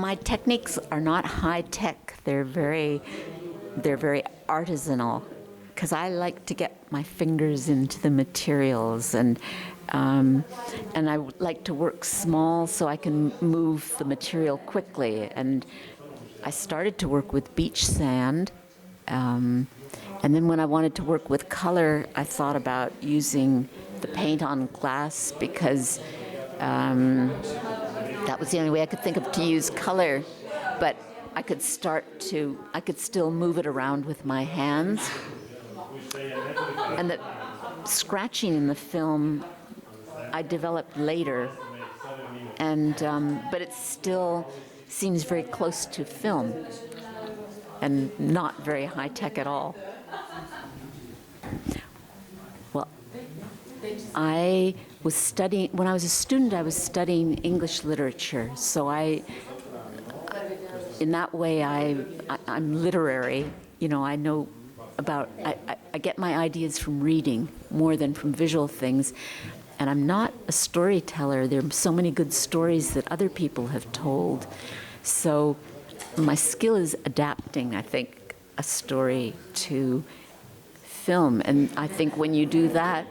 My techniques are not high tech. They're very artisanal, because I like to get my fingers into the materials, and I like to work small so I can move the material quickly. And I started to work with beach sand, and then when I wanted to work with color, I thought about using the paint on glass, because that was the only way I could think of to use color. But I could still move it around with my hands. And the scratching in the film I developed later, and but it still seems very close to film and not very high tech at all. Well, I was studying, when I was a student, I was studying English literature, so in that way I'm literary. You know, I know about, I get my ideas from reading more than from visual things. And I'm not a storyteller. There are so many good stories that other people have told. So my skill is adapting, I think, a story to film. And I think when you do that,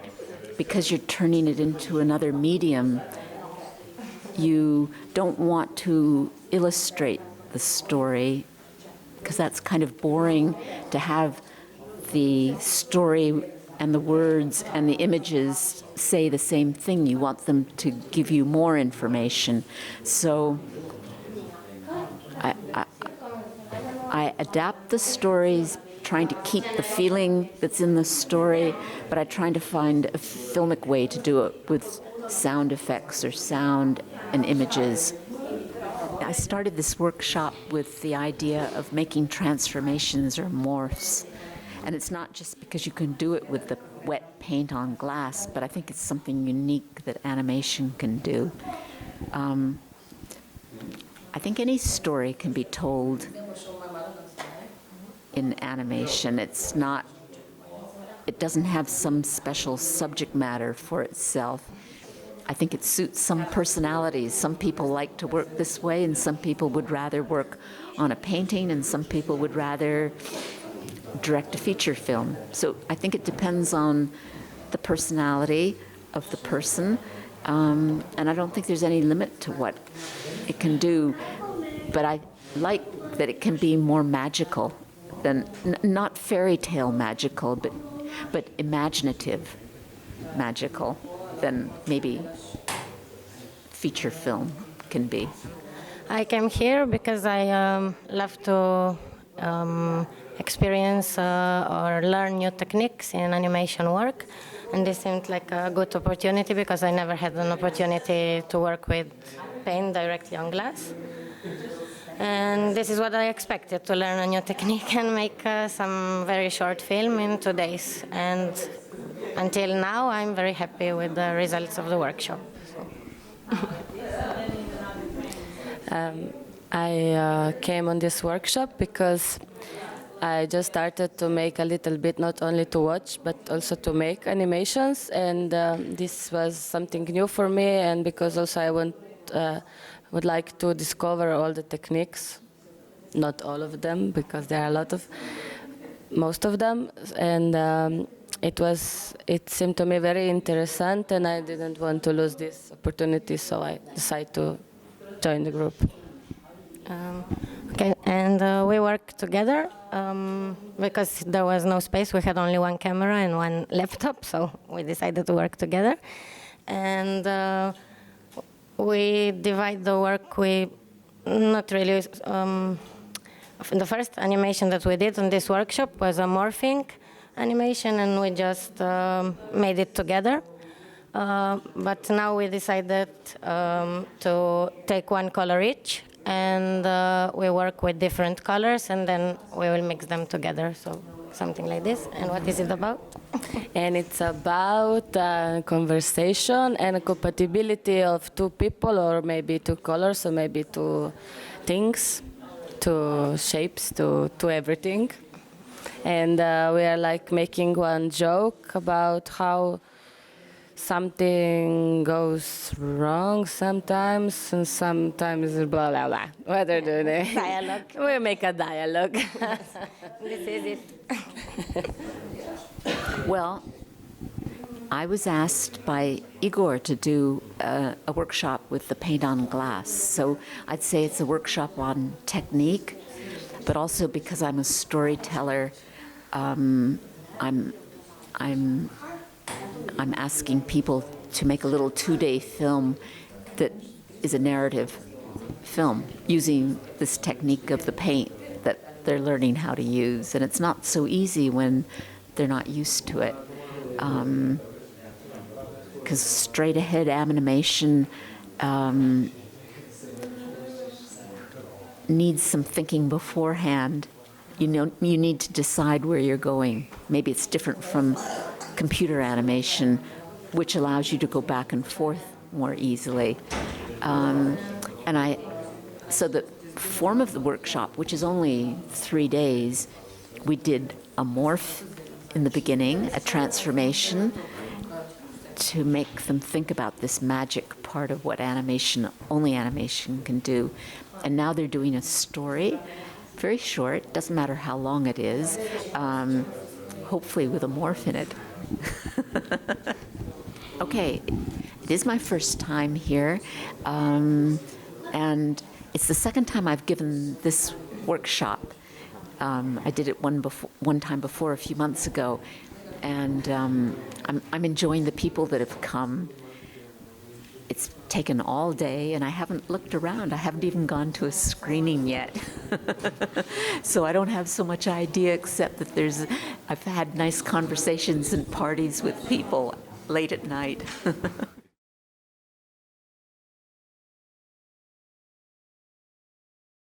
because you're turning it into another medium, you don't want to illustrate the story, because that's kind of boring to have the story and the words and the images say the same thing. You want them to give you more information. So I adapt the stories, trying to keep the feeling that's in the story, but I'm trying to find a filmic way to do it with sound effects or sound and images. I started this workshop with the idea of making transformations or morphs. And it's not just because you can do it with the wet paint on glass, but I think it's something unique that animation can do. I think any story can be told in animation. It doesn't have some special subject matter for itself. I think it suits some personalities. Some people like to work this way, and some people would rather work on a painting, and some people would rather direct a feature film. So I think it depends on the personality of the person, and I don't think there's any limit to what it can do. But I like that it can be more magical than, not fairy tale magical, but imaginative magical than maybe feature film can be. I came here because I love to experience or learn new techniques in animation work, and this seemed like a good opportunity because I never had an opportunity to work with paint directly on glass. And this is what I expected, to learn a new technique and make some very short film in 2 days. And until now, I'm very happy with the results of the workshop. I came on this workshop because I just started to make a little bit, not only to watch, but also to make animations. And this was something new for me, and because also I would like to discover all the techniques, not all of them, because there are most of them. And it seemed to me very interesting, and I didn't want to lose this opportunity, so I decided to join the group. Okay, and we worked together because there was no space. We had only one camera and one laptop, so we decided to work together. And we divide the work. We not really. The first animation that we did on this workshop was a morphing animation, and we just made it together. But now we decided to take one color each, and we work with different colors, and then we will mix them together. So something like this. And what is it about? And it's about conversation and compatibility of two people, or maybe two colors, or maybe two things, two shapes, to everything. And we are like making one joke about how something goes wrong sometimes, and sometimes blah blah blah. What are they? Dialogue. We make a dialogue. This is it. Well, I was asked by Igor to do a workshop with the paint on glass. So I'd say it's a workshop on technique, but also because I'm a storyteller, I'm asking people to make a little 2-day film that is a narrative film using this technique of the paint that they're learning how to use. And it's not so easy when they're not used to it. Because straight ahead animation needs some thinking beforehand. You know, you need to decide where you're going. Maybe it's different from computer animation, which allows you to go back and forth more easily. So the form of the workshop, which is only 3 days, we did a morph in the beginning, a transformation, to make them think about this magic part of what animation, only animation can do. And now they're doing a story, very short, doesn't matter how long it is, hopefully with a morph in it. Okay, it is my first time here, and it's the second time I've given this workshop. I did it one time before, a few months ago, and I'm enjoying the people that have come. It's taken all day, and I haven't looked around. I haven't even gone to a screening yet. So I don't have so much idea, except that I've had nice conversations and parties with people late at night.